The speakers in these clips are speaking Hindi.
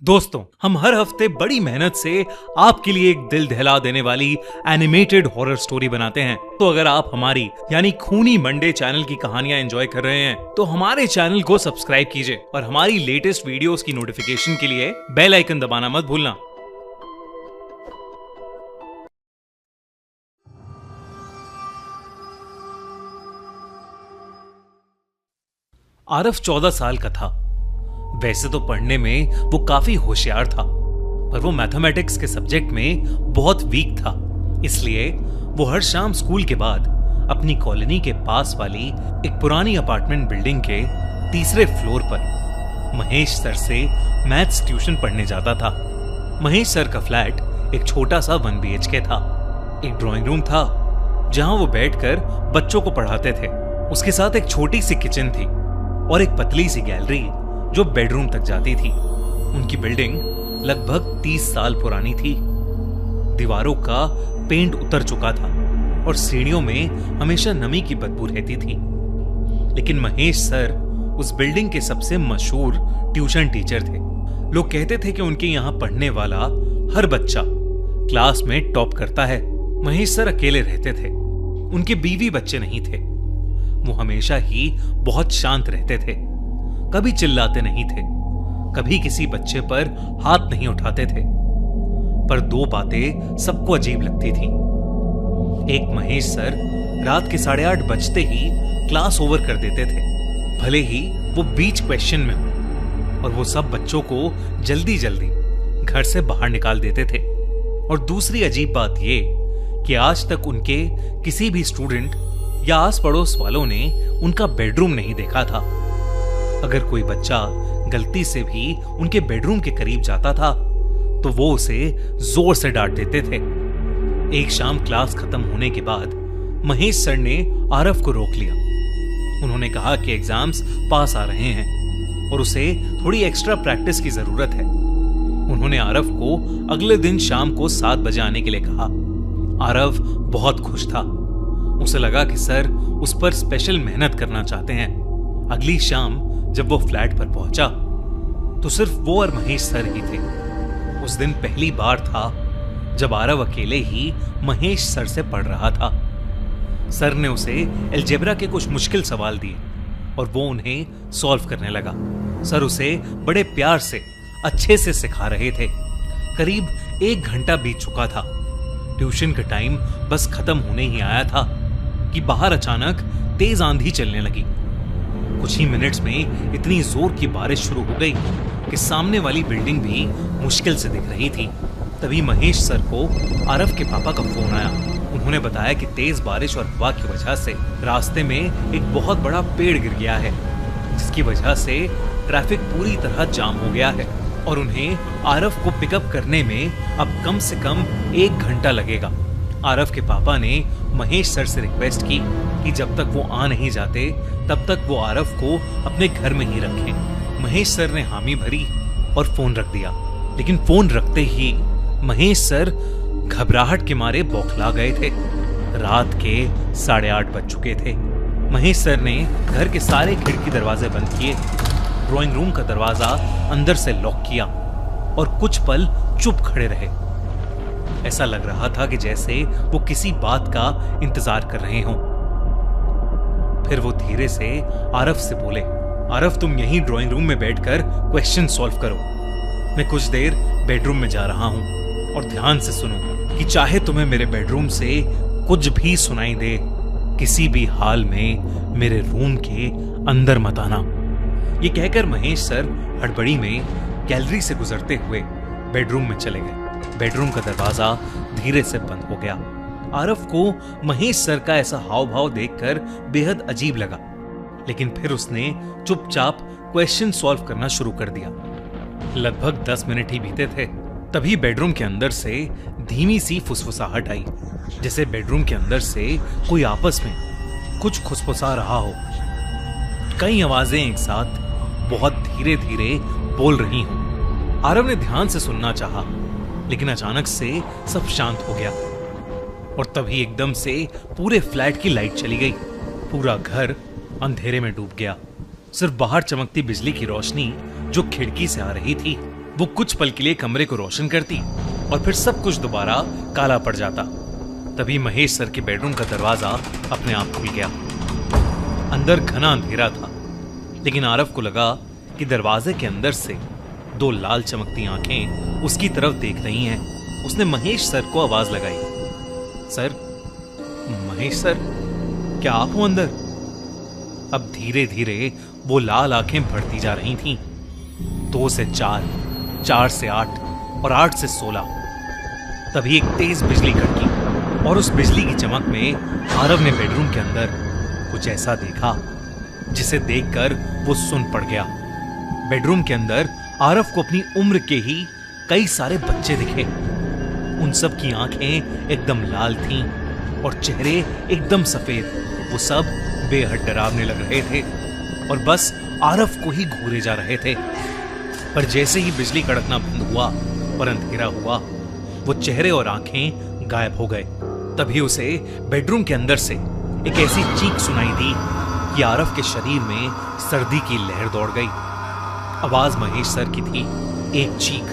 दोस्तों, हम हर हफ्ते बड़ी मेहनत से आपके लिए एक दिल दहला देने वाली एनिमेटेड हॉरर स्टोरी बनाते हैं। तो अगर आप हमारी यानी खूनी मंडे चैनल की कहानियां एंजॉय कर रहे हैं तो हमारे चैनल को सब्सक्राइब कीजिए और हमारी लेटेस्ट वीडियोस की नोटिफिकेशन के लिए बेल आइकन दबाना मत भूलना। आरफ 14 साल का था। वैसे तो पढ़ने में वो काफी होशियार था, पर वो मैथमेटिक्स के सब्जेक्ट में बहुत वीक था। इसलिए वो हर शाम स्कूल के बाद अपनी कॉलोनी के पास वाली एक पुरानी अपार्टमेंट बिल्डिंग के तीसरे फ्लोर पर महेश सर से मैथ्स ट्यूशन पढ़ने जाता था। महेश सर का फ्लैट एक छोटा सा 1 BHK था। एक ड्राइंग रूम था जहां वो बैठकर बच्चों को पढ़ाते थे। उसके साथ एक छोटी सी किचन थी और एक पतली सी गैलरी जो बेडरूम तक जाती थी। उनकी बिल्डिंग लगभग 30 साल पुरानी थी। दीवारों का पेंट उतर चुका था और सीढ़ियों में हमेशा नमी की बदबू रहती थी। लेकिन महेश सर उस बिल्डिंग के सबसे मशहूर ट्यूशन टीचर थे। लोग कहते थे कि उनके यहां पढ़ने वाला हर बच्चा क्लास में टॉप करता है। महेश सर अकेले रहते थे। उनके बीवी बच्चे नहीं थे। वो हमेशा ही बहुत शांत रहते थे, कभी चिल्लाते नहीं थे, कभी किसी बच्चे पर हाथ नहीं उठाते थे। पर 2 बातें सबको अजीब लगती थी। एक, महेश सर रात के 8:30 बजते ही क्लास ओवर कर देते थे, भले ही वो बीच क्वेश्चन में हो, और वो सब बच्चों को जल्दी जल्दी घर से बाहर निकाल देते थे। और दूसरी अजीब बात ये कि आज तक उनके किसी भी स्टूडेंट या आस पड़ोस वालों ने उनका बेडरूम नहीं देखा था। अगर कोई बच्चा गलती से भी उनके बेडरूम के करीब जाता था तो वो उसे जोर से डांट देते थे। एक शाम क्लास खत्म होने के बाद महेश सर ने आरफ को रोक लिया। उन्होंने कहा कि एग्जाम्स पास आ रहे हैं और उसे थोड़ी एक्स्ट्रा प्रैक्टिस की जरूरत है। उन्होंने आरफ को अगले दिन शाम को 7 बजे आने के लिए कहा। आरफ बहुत खुश था। उसे लगा कि सर उस पर स्पेशल मेहनत करना चाहते हैं। अगली शाम जब वो फ्लैट पर पहुंचा तो सिर्फ वो और महेश सर ही थे। उस दिन पहली बार था जब आरव अकेले ही महेश सर से पढ़ रहा था। सर ने उसे अलजेब्रा के कुछ मुश्किल सवाल दिए और वो उन्हें सॉल्व करने लगा। सर उसे बड़े प्यार से अच्छे से सिखा रहे थे। करीब 1 घंटा बीत चुका था। ट्यूशन का टाइम बस खत्म होने ही आया था कि बाहर अचानक तेज आंधी चलने लगी। कुछ ही मिनट्स में इतनी जोर की बारिश शुरू हो गई कि सामने वाली बिल्डिंग भी मुश्किल से दिख रही थी। तभी महेश सर को आरफ के पापा का फोन आया। उन्होंने बताया कि तेज बारिश और हवा की वजह से रास्ते में एक बहुत बड़ा पेड़ गिर गया है, जिसकी वजह से ट्रैफिक पूरी तरह जाम हो गया है और उन्हें आरफ को पिकअप करने में अब कम से कम 1 घंटा लगेगा। आरफ के पापा ने महेश सर से रिक्वेस्ट की कि जब तक वो आ नहीं जाते तब तक वो आरफ को अपने घर में ही रखें। महेश सर ने हामी भरी और फोन रख दिया। लेकिन फोन रखते ही महेश सर घबराहट के मारे बौखला गए थे। रात के 8:30 बज चुके थे। महेश सर ने घर के सारे खिड़की दरवाजे बंद किए, ड्राइंग रूम का दरवाजा अंदर से लॉक किया और कुछ पल चुप खड़े रहे। ऐसा लग रहा था कि जैसे वो किसी बात का इंतजार कर रहे हों। फिर वो धीरे से आरफ से बोले, आरफ तुम यहीं ड्राइंग रूम में बैठकर क्वेश्चन सॉल्व करो। मैं कुछ देर बेडरूम में जा रहा हूं और ध्यान से सुनो कि चाहे तुम्हें मेरे बेडरूम से कुछ भी सुनाई दे, किसी भी हाल में मेरे रूम के अंदर मत आना। ये कहकर महेश सर हड़बड़ी में गैलरी से गुजरते हुए बेडरूम में चले गए। बेडरूम का दरवाजा धीरे से बंद हो गया। आरफ को महेश सर का ऐसा हाव भाव देखकर बेहद अजीब लगा, लेकिन फिर उसने चुपचाप क्वेश्चन सॉल्व करना शुरू कर दिया। लगभग 10 मिनट ही बीते थे, तभी बेडरूम के अंदर से धीमी सी फुसफुसाहट आई, जैसे बेडरूम के अंदर से कोई आपस में कुछ खुसफुसा रहा हो। कई आवाजें एक साथ बहुत धीरे धीरे बोल रही हों। आरव ने ध्यान से सुनना चाहा, लेकिन अचानक से सब शांत हो गया और तभी एकदम से पूरे फ्लैट की लाइट चली गई। पूरा घर अंधेरे में डूब गया। सिर्फ बाहर चमकती बिजली की रोशनी जो खिड़की से आ रही थी वो कुछ पल के लिए कमरे को रोशन करती और फिर सब कुछ दोबारा काला पड़ जाता। तभी महेश सर के बेडरूम का दरवाजा अपने आप खुल गया। अंदर घना अंधेरा था, लेकिन आरव को लगा कि दरवाजे के अंदर से दो लाल चमकती आंखें उसकी तरफ देख रही हैं। उसने महेश सर को आवाज लगाई, सर, महेश सर, क्या आप हो अंदर? अब धीरे धीरे वो लाल आंखें बढ़ती जा रही थीं। 2 से 4, 4 से 8 और 8 से 16। तभी एक तेज बिजली कड़की और उस बिजली की चमक में आरव ने बेडरूम के अंदर कुछ ऐसा देखा जिसे देखकर वो सुन पड़ गया। बेडरूम के अंदर आरव को अपनी उम्र के ही कई सारे बच्चे दिखे। उन सब की आंखें एकदम लाल थीं और चेहरे एकदम सफेद। वो सब बेहद डरावने लग रहे थे और बस आरव को ही घूरे जा रहे थे। पर जैसे ही बिजली कड़कना बंद हुआ और अंधेरा हुआ, वो चेहरे और आंखें गायब हो गए। तभी उसे बेडरूम के अंदर से एक ऐसी चीख सुनाई दी कि आरव के शरीर में सर्दी की लहर दौड़ गई। आवाज महेश सर की थी। एक चीख,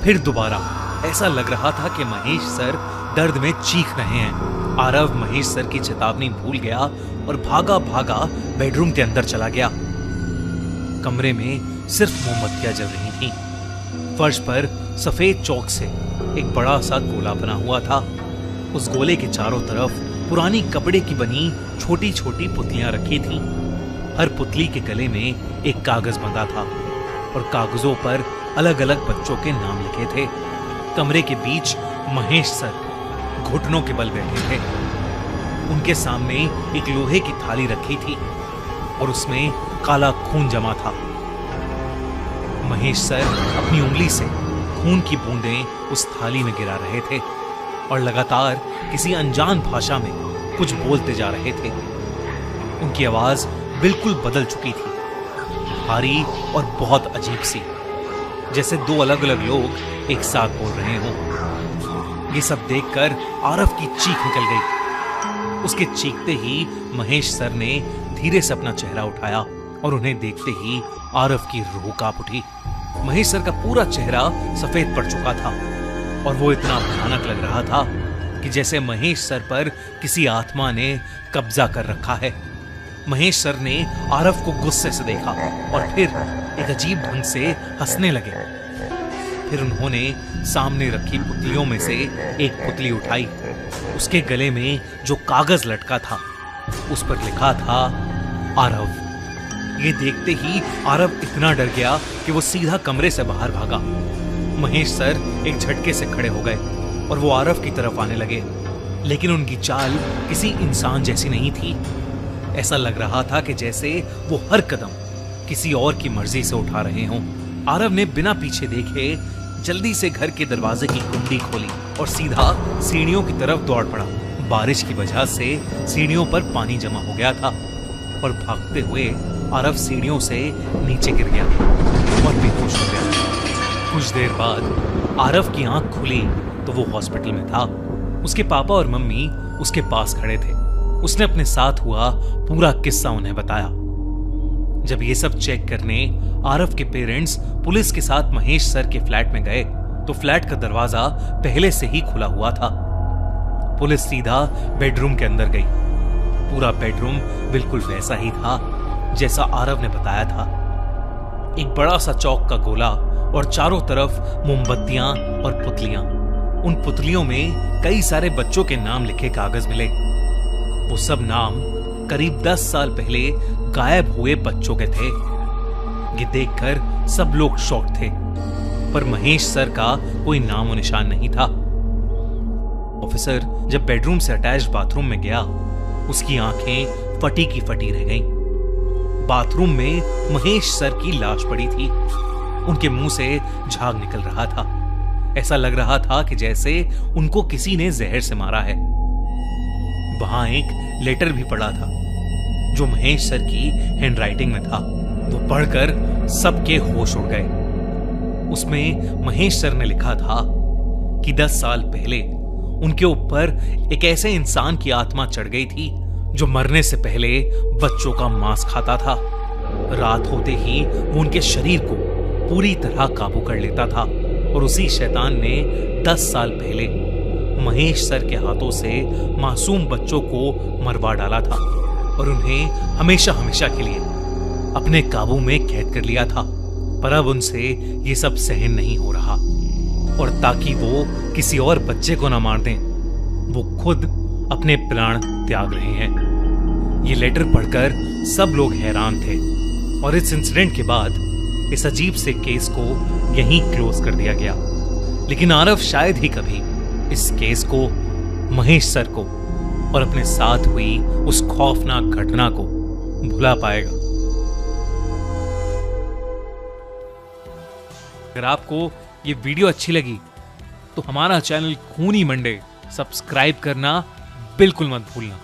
फिर दोबारा। ऐसा लग रहा था कि महेश सर दर्द में चीख रहे हैं। आरव महेश सर की चेतावनी भूल गया और भागा भागा बेडरूम के अंदर चला गया। कमरे में सिर्फ मोमबत्तियां जल रही थीं। फर्श पर सफेद चौक से एक बड़ा सा गोला बना हुआ था। उस गोले के चारों तरफ पुरानी कपड़े की बनी छोटी छोटी पुतलियां रखी थीं। हर पुतली के गले में एक कागज बंधा था और कागजों पर अलग अलग बच्चों के नाम लिखे थे। कमरे के बीच महेश सर घुटनों के बल बैठे थे। उनके सामने एक लोहे की थाली रखी थी और उसमें काला खून जमा था। महेश सर अपनी उंगली से खून की बूंदें उस थाली में गिरा रहे थे और लगातार किसी अनजान भाषा में कुछ बोलते जा रहे थे। उनकी आवाज बिल्कुल बदल चुकी थी, भारी और बहुत अजीब सी, जैसे दो अलग अलग लोग एक साथ बोल रहे हों। ये सब देखकर आरव की चीख निकल गई। उसके चीखते ही महेश सर ने धीरे से अपना चेहरा उठाया और उन्हें देखते ही आरव की रूह कांप उठी। महेश सर का पूरा चेहरा सफेद पड़ चुका था और वो इतना भयानक लग रहा था कि जैसे महेश सर पर किसी आत्मा ने कब्जा कर रखा है। महेश सर ने आरव को गुस्से से देखा और फिर एक अजीब ढंग से हंसने लगे। फिर उन्होंने सामने रखी पुतलियों में से एक पुतली उठाई। उसके गले में जो कागज लटका था उस पर लिखा था आरव। ये देखते ही आरव इतना डर गया कि वो सीधा कमरे से बाहर भागा। महेश सर एक झटके से खड़े हो गए और वो आरव की तरफ आने लगे, लेकिन उनकी चाल किसी इंसान जैसी नहीं थी। ऐसा लग रहा था कि जैसे वो हर कदम किसी और की मर्जी से उठा रहे हों। आरव ने बिना पीछे देखे जल्दी से घर के दरवाजे की कुंडी खोली और सीधा सीढ़ियों की तरफ दौड़ पड़ा। बारिश की वजह से सीढ़ियों पर पानी जमा हो गया था और भागते हुए आरव सीढ़ियों से नीचे गिर गया और बेहोश हो गया। कुछ देर बाद आरव की आंख खुली तो वो हॉस्पिटल में था। उसके पापा और मम्मी उसके पास खड़े थे। उसने अपने साथ हुआ पूरा किस्सा उन्हें बताया। जब ये सब चेक करने आरव के पेरेंट्स पुलिस के साथ महेश सर के फ्लैट में गए तो फ्लैट का दरवाजा पहले से ही खुला हुआ था। पुलिस सीधा बेडरूम के अंदर गई। पूरा बेडरूम बिल्कुल वैसा ही था जैसा आरव ने बताया था। एक बड़ा सा चौक का गोला और चारों तरफ मोमबत्तियां और पुतलियां। उन पुतलियों में कई सारे बच्चों के नाम लिखे कागज मिले। वो सब नाम करीब 10 साल पहले गायब हुए बच्चों के थे। ये देखकर सब लोग शॉक थे, पर महेश सर का कोई नामो निशान नहीं था। ऑफिसर जब बेडरूम से अटैच्ड बाथरूम में गया, उसकी आंखें फटी की फटी रह गईं। बाथरूम में महेश सर की लाश पड़ी थी। उनके मुंह से झाग निकल रहा था। ऐसा लग रहा था कि जैसे उनको किसी ने जहर से मारा है। वहां एक लेटर भी पड़ा था जो महेश सर की हैंडराइटिंग में था। वो पढ़कर सबके होश उड़ गए। उसमें महेश सर ने लिखा था कि 10 साल पहले उनके ऊपर एक ऐसे इंसान की आत्मा चढ़ गई थी जो मरने से पहले बच्चों का मांस खाता था। रात होते ही वो उनके शरीर को पूरी तरह काबू कर लेता था और उसी शैतान ने 10 साल पहले महेश सर के हाथों से मासूम बच्चों को मरवा डाला था और उन्हें हमेशा हमेशा के लिए अपने काबू में कैद कर लिया था। पर अब उनसे ये सब सहन नहीं हो रहा और ताकि वो किसी और बच्चे को ना मार दें, वो खुद अपने प्राण त्याग रहे हैं। ये लेटर पढ़कर सब लोग हैरान थे और इस इंसिडेंट के बाद इस अजीब से केस को यहीं क्लोज कर दिया गया। लेकिन आरव शायद ही कभी इस केस को, महेश सर को और अपने साथ हुई उस खौफनाक घटना को भुला पाएगा। अगर आपको ये वीडियो अच्छी लगी तो हमारा चैनल खूनी मंडे सब्सक्राइब करना बिल्कुल मत भूलना।